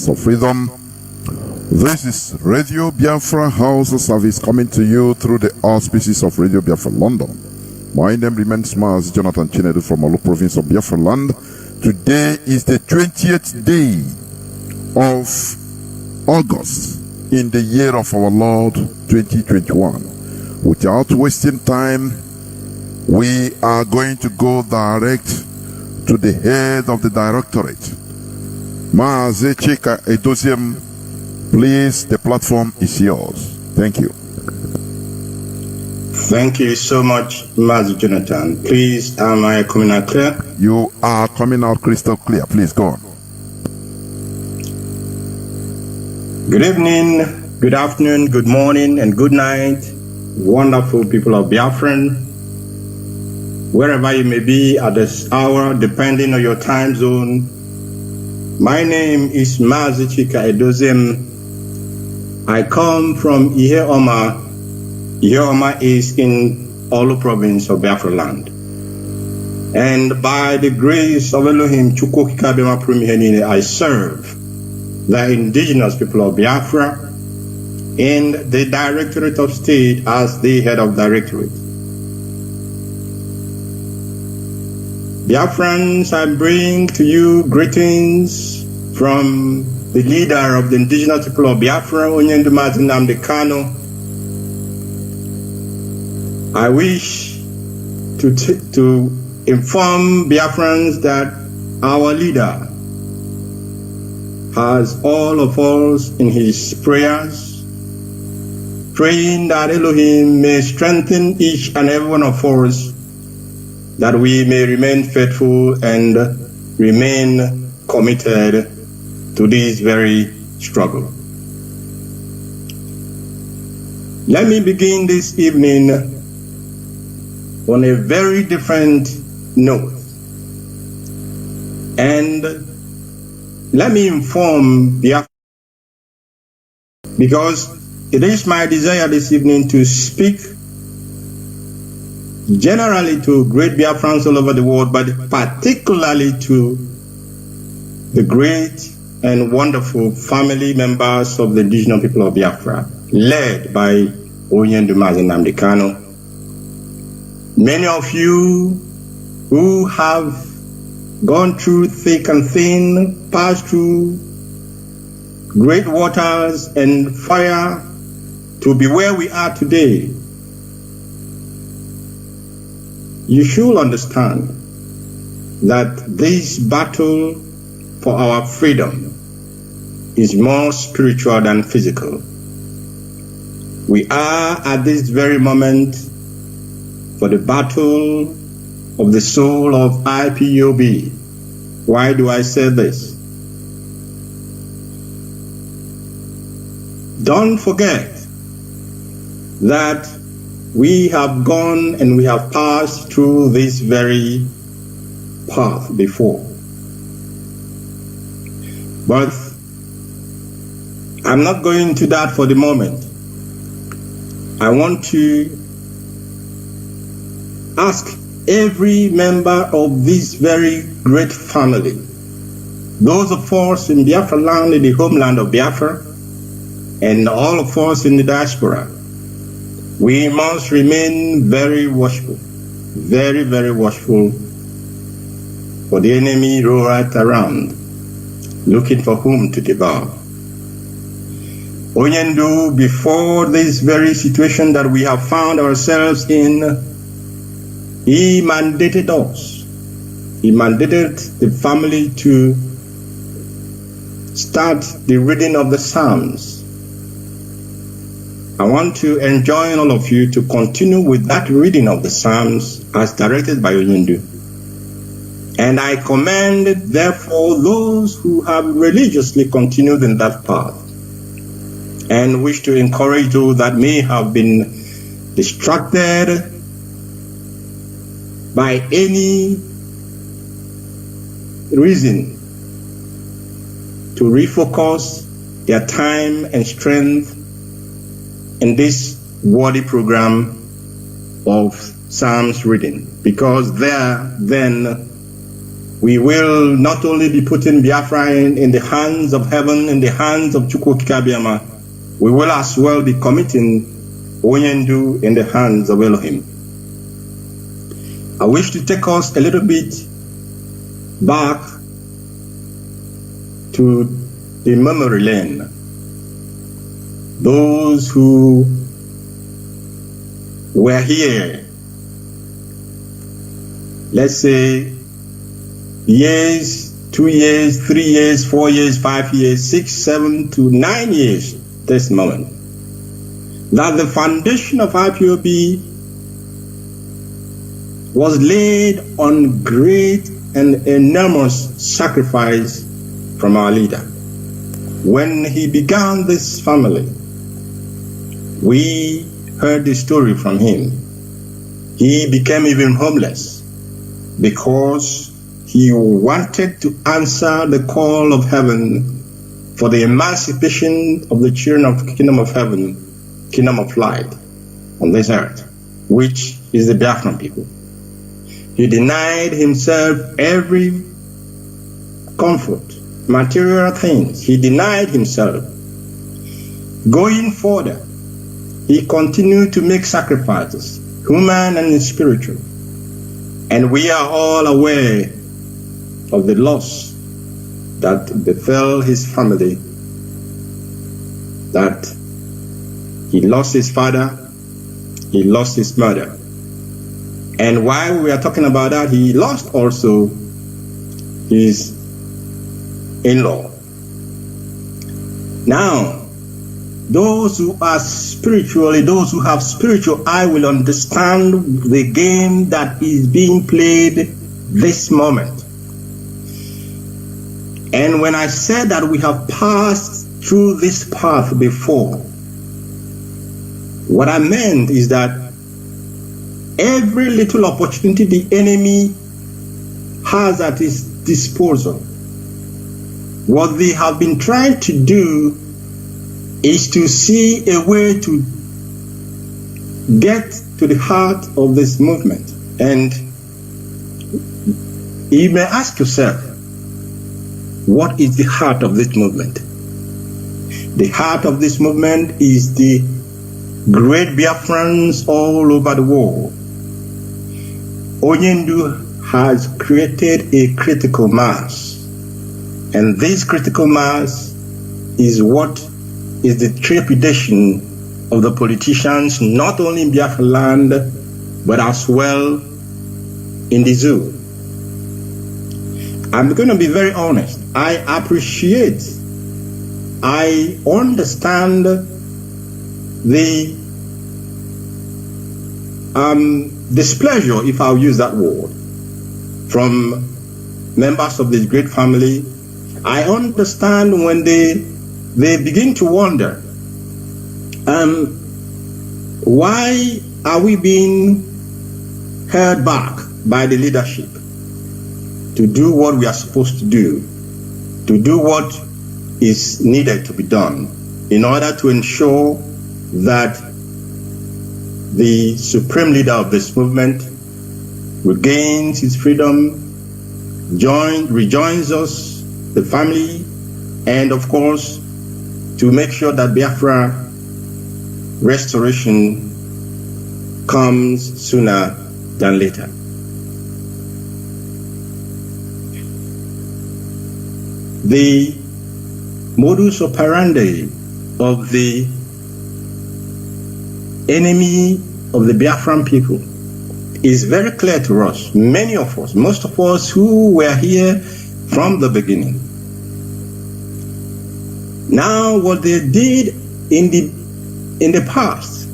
Voice of Freedom. This is Radio Biafra House Service coming to you through the auspices of Radio Biafra London. My name remains Maz Jonathan Chinedu from Olu province of Biafra land. Today is the 20th day of August in the year of our Lord 2021. Without wasting time, we are going to go direct to the head of the directorate, Maazị Chika Edoziem. Please, the platform is yours. Thank you. Thank you so much, Maazị Jonathan. Please, am I coming out clear? You are coming out crystal clear. Please go on. Good evening, good afternoon, good morning, and good night, wonderful people of Biafran. Wherever you may be at this hour, depending on your time zone. My name is Maazị Chika Edoziem. I come from Ihe-Oma. Ihe-Oma is in Olu province of Biafra land. And by the grace of Elohim, I serve the indigenous people of Biafra in the Directorate of State as the head of directorate. Biafrans, I bring to you greetings from the leader of the indigenous people of Biafra, Onyendu Mazi Nnamdi Kanu. I wish to inform Biafrans that our leader has all of us in his prayers, praying that Elohim may strengthen each and every one of us, that we may remain faithful and remain committed to this very struggle. Let me begin this evening on a very different note. And let me inform Biafra, because it is my desire this evening to speak generally to great Biafrans all over the world, but particularly to the great and wonderful family members of the indigenous people of Biafra, led by Onyendu Mazi Nnamdi Kanu. Many of you who have gone through thick and thin, passed through great waters and fire to be where we are today, you should understand that this battle for our freedom is more spiritual than physical. We are at this very moment for the battle of the soul of IPOB. Why do I say this? Don't forget that we have gone and we have passed through this very path before. But I'm not going to that for the moment. I want to ask every member of this very great family, those of us in Biafra land, in the homeland of Biafra, and all of us in the diaspora, we must remain very watchful, very, very watchful, for the enemy roareth around, looking for whom to devour. Onyendu, before this very situation that we have found ourselves in, he mandated us. He mandated the family to start the reading of the Psalms. I want to enjoin all of you to continue with that reading of the Psalms as directed by Onyendu. And I commend, therefore, those who have religiously continued in that path, and wish to encourage those that may have been distracted by any reason to refocus their time and strength in this worthy program of Psalms reading, because there then we will not only be putting Biafra in the hands of heaven, in the hands of Chukwukabiyama, we will as well be committing Onyendu in the hands of Elohim. I wish to take us a little bit back to the memory lane. Those who were here, let's say, years, 2 years, 3 years, 4 years, 5 years, 6, 7 to 9 years, this moment, that the foundation of IPOB was laid on great and enormous sacrifice from our leader. When he began this family, we heard the story from him. He became even homeless because he wanted to answer the call of heaven for the emancipation of the children of the kingdom of heaven, kingdom of light on this earth, which is the Biafran people. He denied himself every comfort, material things. He denied himself. Going further, he continued to make sacrifices, human and spiritual. And we are all aware of the loss that befell his family, that he lost his father, he lost his mother. And while we are talking about that, he lost also his in-law. Now, those who are spiritually, those who have spiritual eye will understand the game that is being played this moment. And when I said that we have passed through this path before, what I meant is that every little opportunity the enemy has at his disposal, what they have been trying to do is to see a way to get to the heart of this movement. And you may ask yourself, what is the heart of this movement? The heart of this movement is the great Biafrans all over the world. Onyendu has created a critical mass, and this critical mass is what is the trepidation of the politicians, not only in Biafra land, but as well in the zoo. I'm going to be very honest. I appreciate, I understand the displeasure, if I'll use that word, from members of this great family. I understand when they begin to wonder, why are we being held back by the leadership to do what we are supposed to do what is needed to be done in order to ensure that the supreme leader of this movement regains his freedom, rejoins us, the family, and of course, to make sure that Biafra restoration comes sooner than later. The modus operandi of the enemy of the Biafran people is very clear to us. Many of us, most of us who were here from the beginning. Now, what they did in the past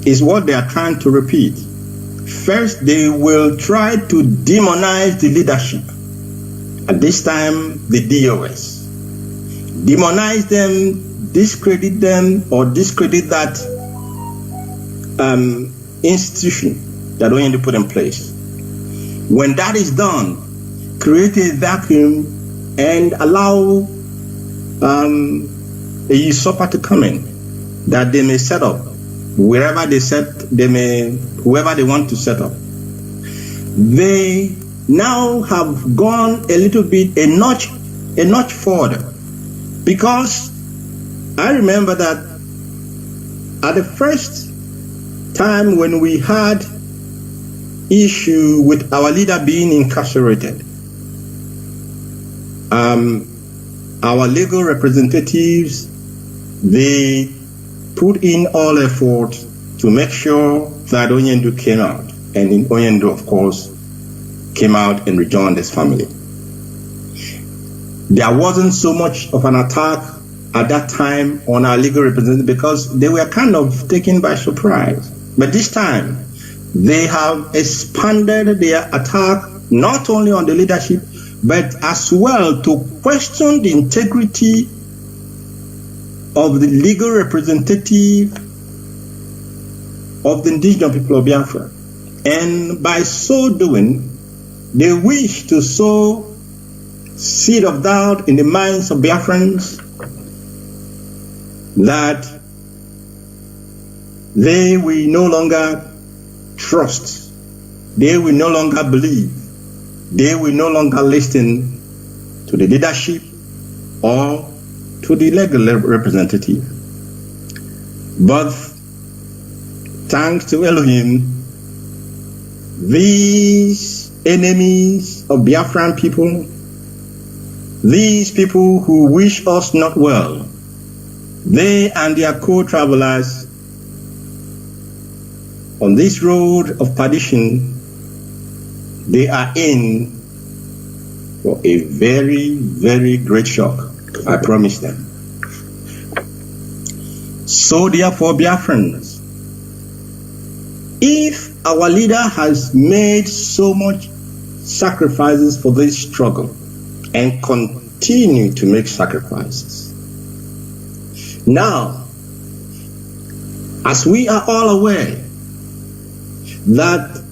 is what they are trying to repeat. First, they will try to demonize the leadership. At this time, the DOS. Demonize them, discredit them, or discredit that institution that we need to put in place. When that is done, create a vacuum and allow a usurper to come in, that they may set up wherever whoever they want to set up. They now have gone a little bit, a notch further. Because I remember that at the first time when we had issue with our leader being incarcerated, our legal representatives, they put in all effort to make sure that Onyendu came out. And Onyendu, of course, came out and rejoined his family. There wasn't so much of an attack at that time on our legal representatives because they were kind of taken by surprise. But this time, they have expanded their attack not only on the leadership, but as well to question the integrity of the legal representative of the indigenous people of Biafra. And by so doing, they wish to sow seed of doubt in the minds of Biafrans that they will no longer trust, they will no longer believe, they will no longer listen to the leadership or to the legal representative. But thanks to Elohim, these enemies of Biafran people, these people who wish us not well, they and their co-travelers on this road of perdition, they are in for a very, very great shock. I promise them. So therefore, Biafrans, if our leader has made so much sacrifices for this struggle and continue to make sacrifices, now, as we are all aware that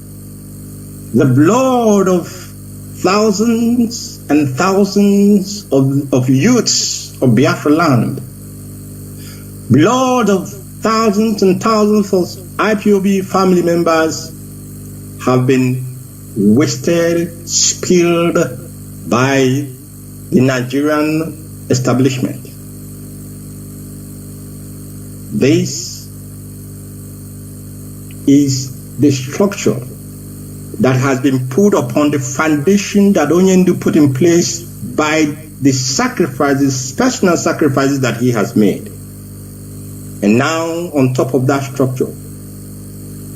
the blood of thousands and thousands of youths of Biafra land, blood of thousands and thousands of IPOB family members have been wasted, spilled by the Nigerian establishment. This is the structure that has been put upon the foundation that Onyendu put in place by the sacrifices, personal sacrifices that he has made. And now, on top of that structure,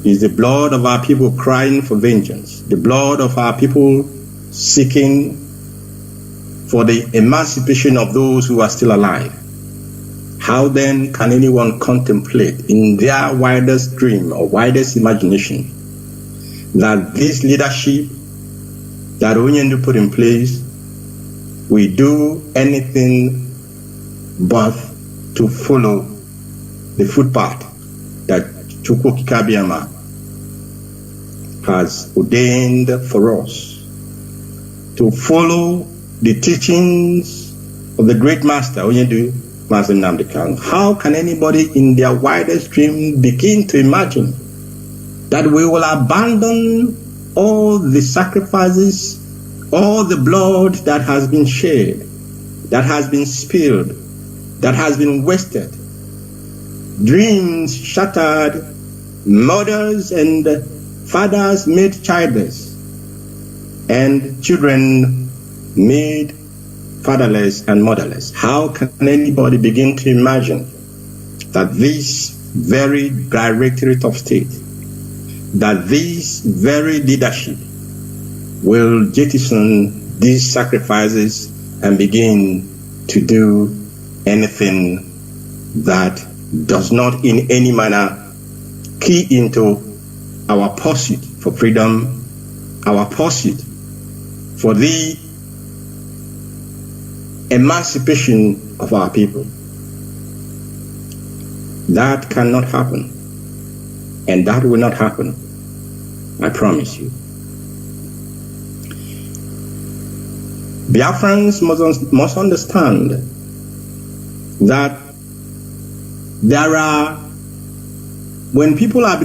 is the blood of our people crying for vengeance, the blood of our people seeking for the emancipation of those who are still alive. How then can anyone contemplate in their widest dream or widest imagination that this leadership that Onyendu put in place will do anything but to follow the footpath that Chukwu Kikabiyama has ordained for us, to follow the teachings of the great master, Onyendu Master Nnamdi Kanu? How can anybody in their widest dream begin to imagine that we will abandon all the sacrifices, all the blood that has been shed, that has been spilled, that has been wasted, dreams shattered, mothers and fathers made childless, and children made fatherless and motherless? How can anybody begin to imagine that this very Directorate of State, that this very leadership will jettison these sacrifices and begin to do anything that does not in any manner key into our pursuit for freedom, our pursuit for the emancipation of our people? That cannot happen. And that will not happen, I promise you. Biafrans must understand that there are, when people are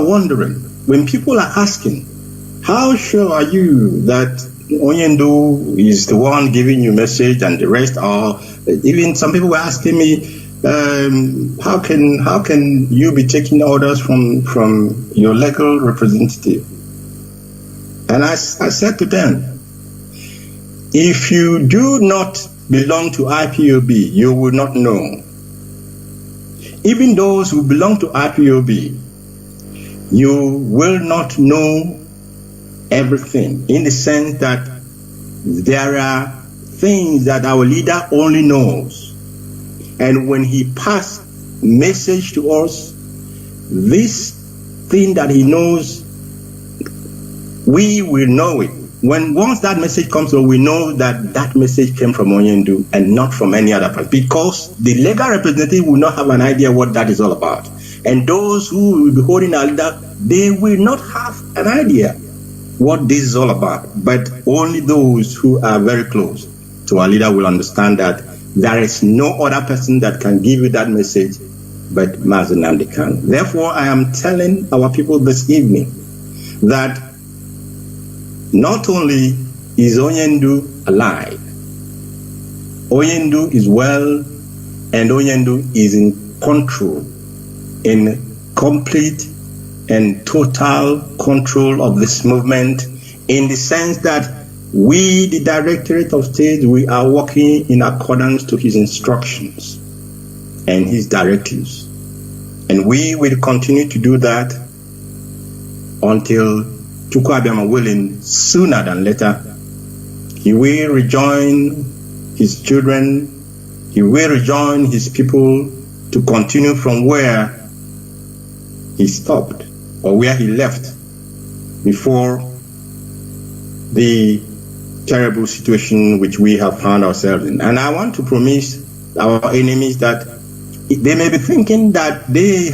wondering, when people are asking, How sure are you that Onyendu is the one giving you message and the rest are? Even some people were asking me, how can you be taking orders from your legal representative? And I said to them, if you do not belong to IPOB, you will not know. Even those who belong to IPOB, you will not know everything, in the sense that there are things that our leader only knows. And when he passes message to us, this thing that he knows, we will know it. Once that message comes through, we know that that message came from Onyendu and not from any other person, because the legal representative will not have an idea what that is all about. And those who will be holding our leader, they will not have an idea what this is all about. But only those who are very close to our leader will understand that there is no other person that can give you that message but Mazi Nnamdi Kanu. Therefore, I am telling our people this evening that not only is Onyendu alive, Onyendu is well, and Onyendu is in control, in complete and total control of this movement, in the sense that we, the Directorate of State, we are working in accordance to his instructions and his directives. And we will continue to do that until Chukwu Abịama willing, sooner than later. He will rejoin his children, he will rejoin his people to continue from where he stopped or where he left before the terrible situation which we have found ourselves in. And I want to promise our enemies that they may be thinking that they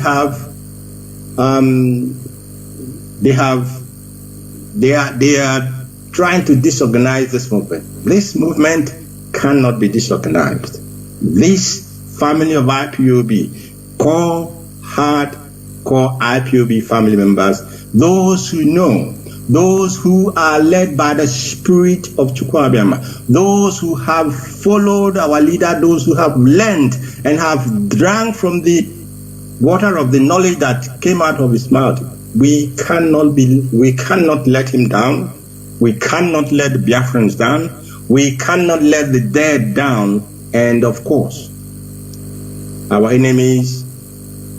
are trying to disorganize this movement. This movement cannot be disorganized. This family of IPOB, core IPOB family members, those who know, those who are led by the spirit of Chukwu Abịama, those who have followed our leader, those who have learned and have drank from the water of the knowledge that came out of his mouth. We cannot let him down. We cannot let the Biafrans down. We cannot let the dead down. And of course, our enemies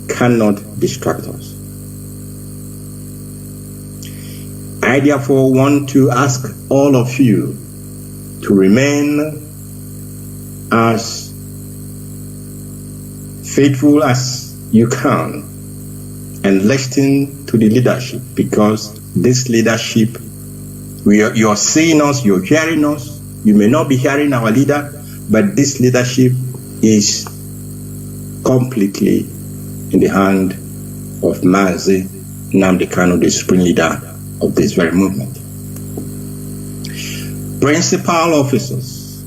cannot distract us. I therefore want to ask all of you to remain as faithful as you can and listen to the leadership, because this leadership, you're seeing us, you're hearing us. You may not be hearing our leader, but this leadership is completely in the hand of Mazi Nnamdi Kanu, the supreme leader of this very movement. Principal officers,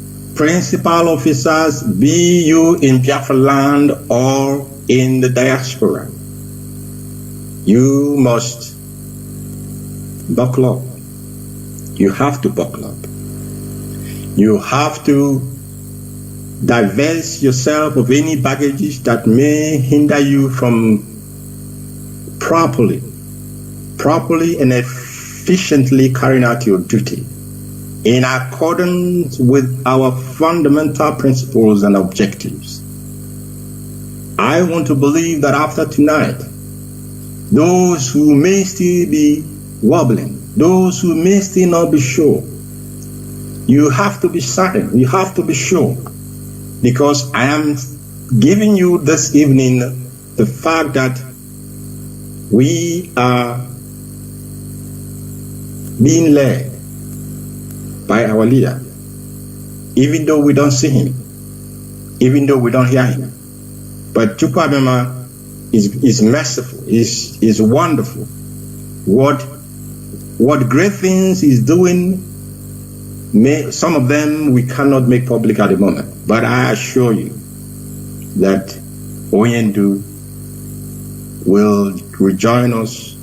be you in Biafra land or in the diaspora, you must buckle up. You have to buckle up. You have to divest yourself of any baggages that may hinder you from properly and efficiently carrying out your duty in accordance with our fundamental principles and objectives. I want to believe that after tonight, those who may still be wobbling, those who may still not be sure, you have to be certain, you have to be sure, because I am giving you this evening the fact that we are being led by our leader, even though we don't see him, even though we don't hear him. But Chukwu Abịama is merciful, is wonderful. What great things he's doing, some of them we cannot make public at the moment. But I assure you that Onyendu will rejoin us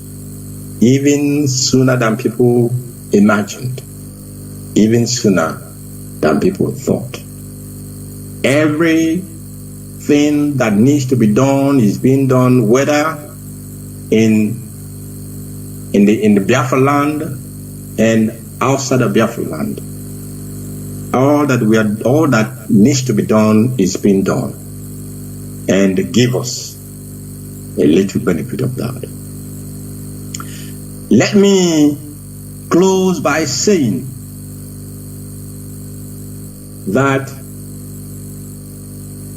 even sooner than people imagined, even sooner than people thought. Everything that needs to be done is being done, whether in the Biafra land and outside of Biafra land. All that needs to be done is being done, and give us a little benefit of that. Let me close by saying that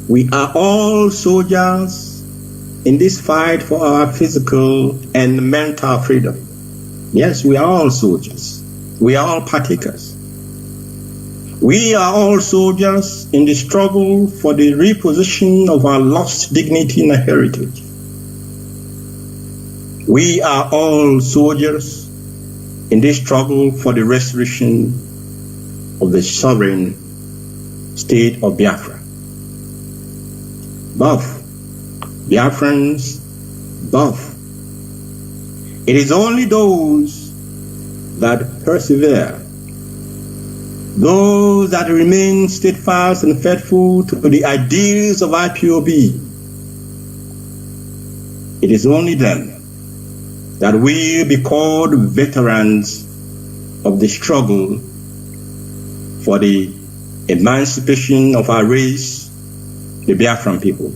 we are all soldiers in this fight for our physical and mental freedom. Yes, we are all soldiers. We are all partakers. We are all soldiers in the struggle for the reposition of our lost dignity and heritage. We are all soldiers in this struggle for the restoration of the sovereign state of Biafra. Both Biafrans, both. It is only those that persevere, those that remain steadfast and faithful to the ideals of IPOB. It is only them that will be called veterans of the struggle for the emancipation of our race, the Biafran people.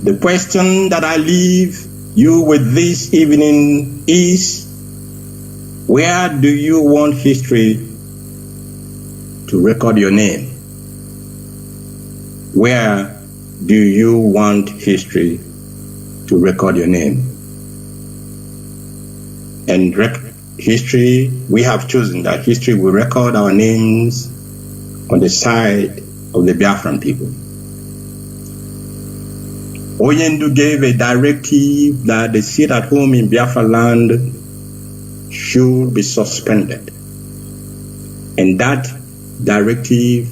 The question that I leave you with this evening is, where do you want history to record your name? Where do you want history to record your name? And history, we have chosen that history will record our names on the side of the Biafran people. Onyendu gave a directive that the seat at home in Biafra land should be suspended. And that directive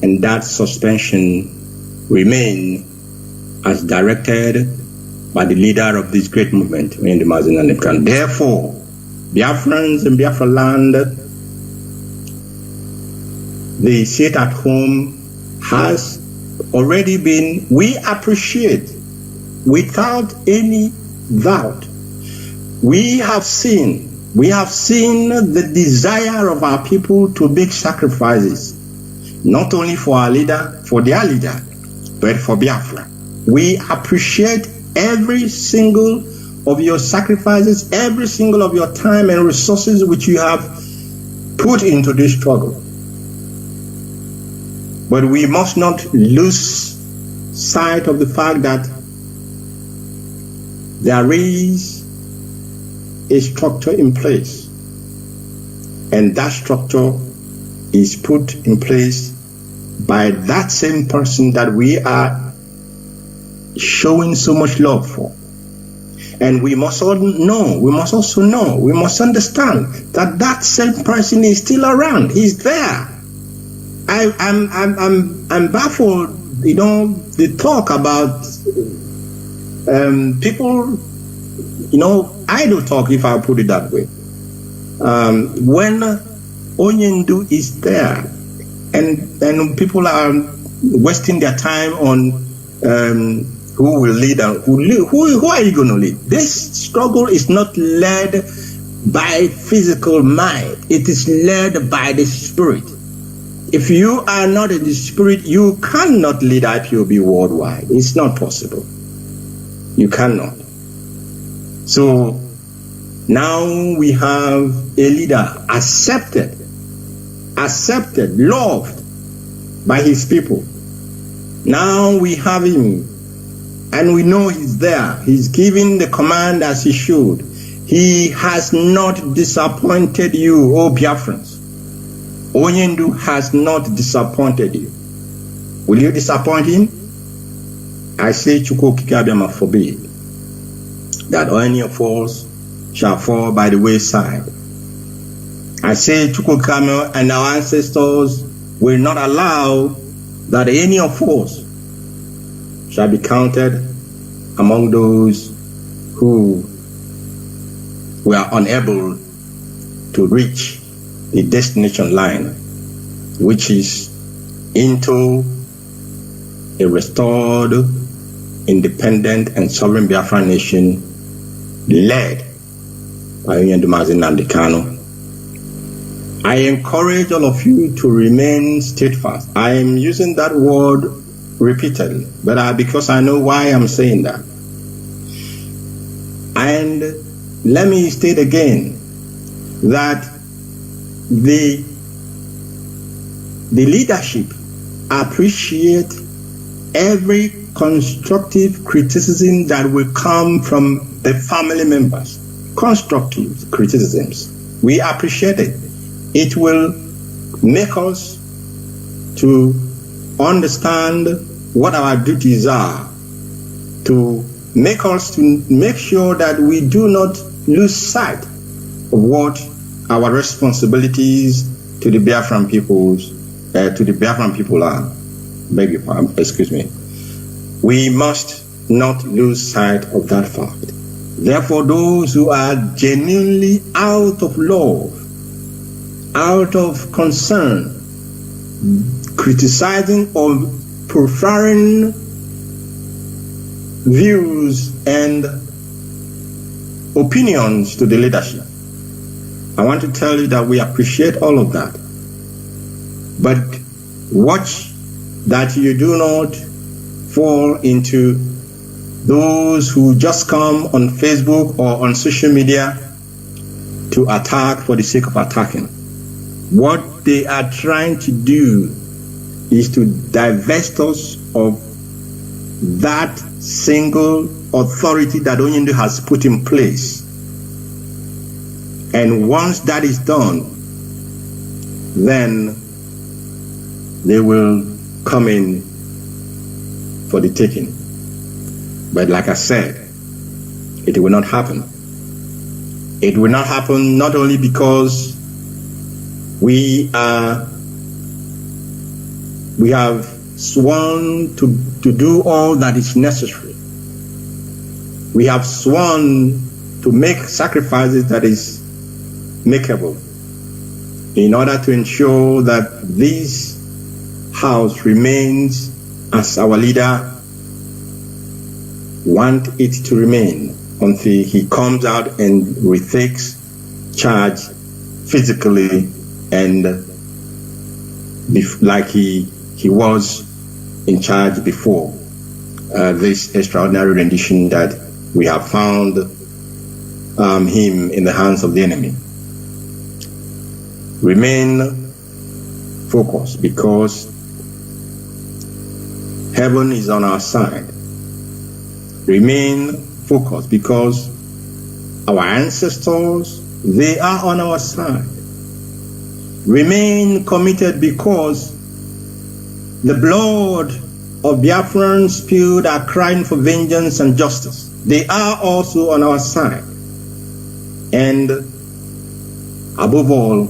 and that suspension remain as directed by the leader of this great movement, Nnamdi Kanu. Therefore, Biafrans in Biafra land, the seat at home has already been, we appreciate without any doubt. We have seen the desire of our people to make sacrifices, not only for our leader, for their leader, but for Biafra. We appreciate every single of your sacrifices, every single of your time and resources which you have put into this struggle. But we must not lose sight of the fact that there is a structure in place, and that structure is put in place by that same person that we are showing so much love for. And we must all know, we must understand that that same person is still around. He's there. I'm baffled, the talk about people, idle talk, if I put it that way. When Onyendu is there, and people are wasting their time on who will lead and who are you going to lead? This struggle is not led by physical mind. It is led by the spirit. If you are not in the spirit, you cannot lead IPOB worldwide. It's not possible. You cannot. So now we have a leader accepted, loved by his people. Now we have him, and we know he's there. He's giving the command as he should. He has not disappointed you, oh Biafrans. Onyendu has not disappointed you. Will you disappoint him? I say Chukwu Okike Abiama forbid that any of us shall fall by the wayside. I say Chukwu Okike and our ancestors will not allow that any of us shall be counted among those who were unable to reach the destination line, which is into a restored, independent, and sovereign Biafran nation led by Onyendumazi Nnamdi Kanu. I encourage all of you to remain steadfast. I am using that word repeatedly, but because I know why I'm saying that. And let me state again that the leadership appreciate every constructive criticism that will come from the family members. Constructive criticisms. We appreciate it. It will make us to understand what our duties are, to make us to make sure that we do not lose sight of what our responsibilities to the Biafran people are. Beg your pardon, excuse me. We must not lose sight of that fact. Therefore, those who are genuinely out of love, out of concern, criticizing or preferring views and opinions to the leadership, I want to tell you that we appreciate all of that. But watch that you do not fall into those who just come on Facebook or on social media to attack for the sake of attacking. What they are trying to do is to divest us of that single authority that Onyendu has put in place. And once that is done, then they will come in for the taking. But like I said, it will not happen. It will not happen not only because we have sworn to do all that is necessary. We have sworn to make sacrifices that is makeable in order to ensure that this house remains as our leader want it to remain until he comes out and retakes charge physically and like he was in charge before this extraordinary rendition that we have found him in the hands of the enemy. Remain focused because heaven is on our side. Remain focused because our ancestors, they are on our side. Remain committed because the blood of Biafrans spilled are crying for vengeance and justice. They are also on our side. And above all,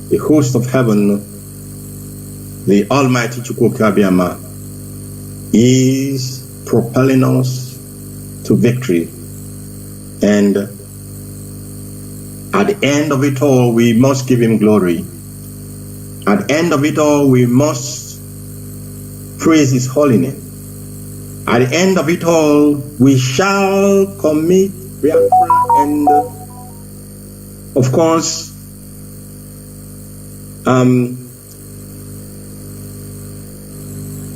the host of heaven, the Almighty Chukwuka Abiyama, is propelling us to victory. And at the end of it all, we must give him glory. At the end of it all, we must praise his holy name. At the end of it all, we shall commit Biafra and, of course,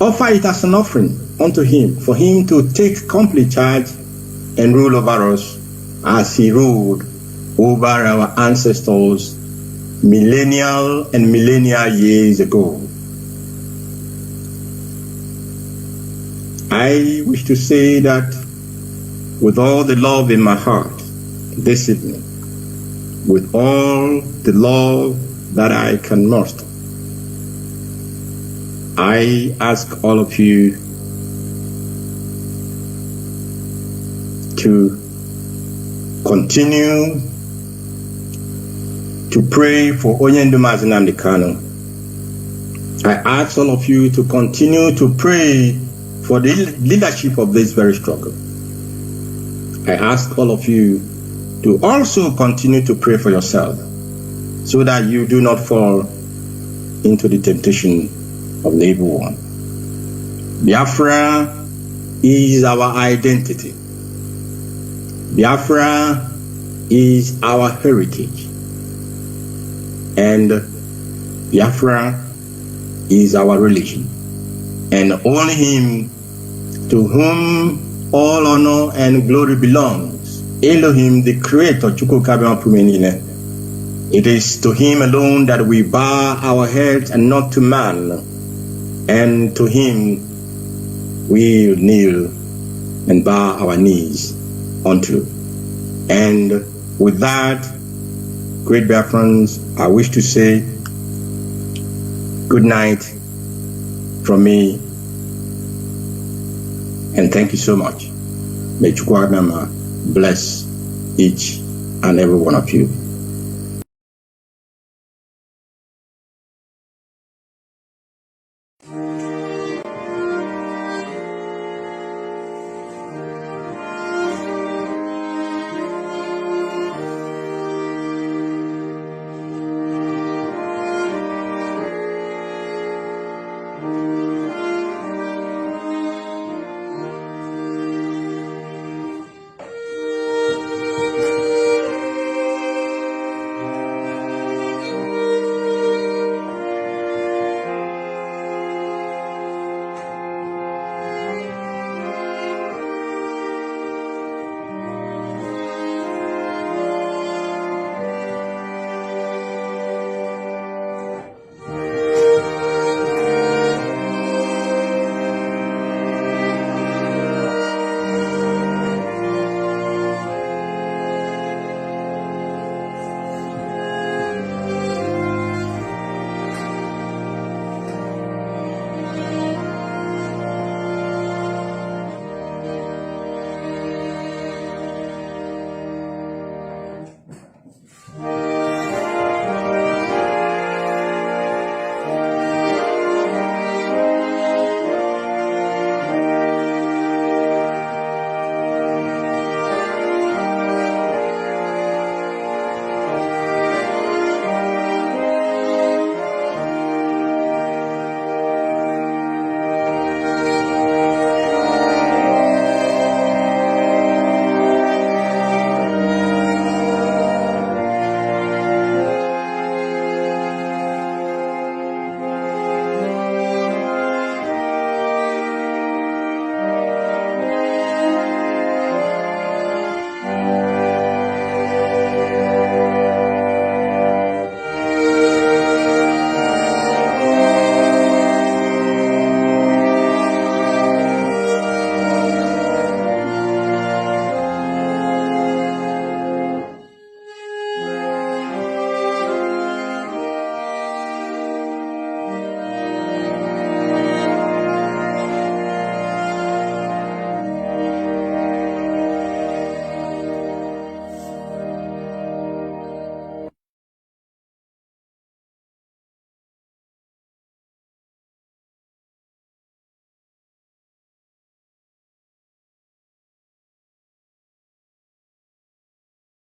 offer it as an offering unto him, for him to take complete charge and rule over us as he ruled over our ancestors millennial and millennia years ago. I wish to say that with all the love in my heart this evening, with all the love that I can muster, I ask all of you to continue to pray for Onyendumazi Nnamdi Kanu. I ask all of you to continue to pray for the leadership of this very struggle. I ask all of you to also continue to pray for yourself so that you do not fall into the temptation of the evil one. Biafra is our identity. Biafra is our heritage. And Biafra is our religion. And only him to whom all honor and glory belongs, Elohim, the creator, Chukwukabiama Pumenine. It is to him alone that we bow our heads and not to man. And to him we kneel and bow our knees unto. And with that, great Biafrans, I wish to say good night from me, and thank you so much. May Chukwukabiama bless each and every one of you.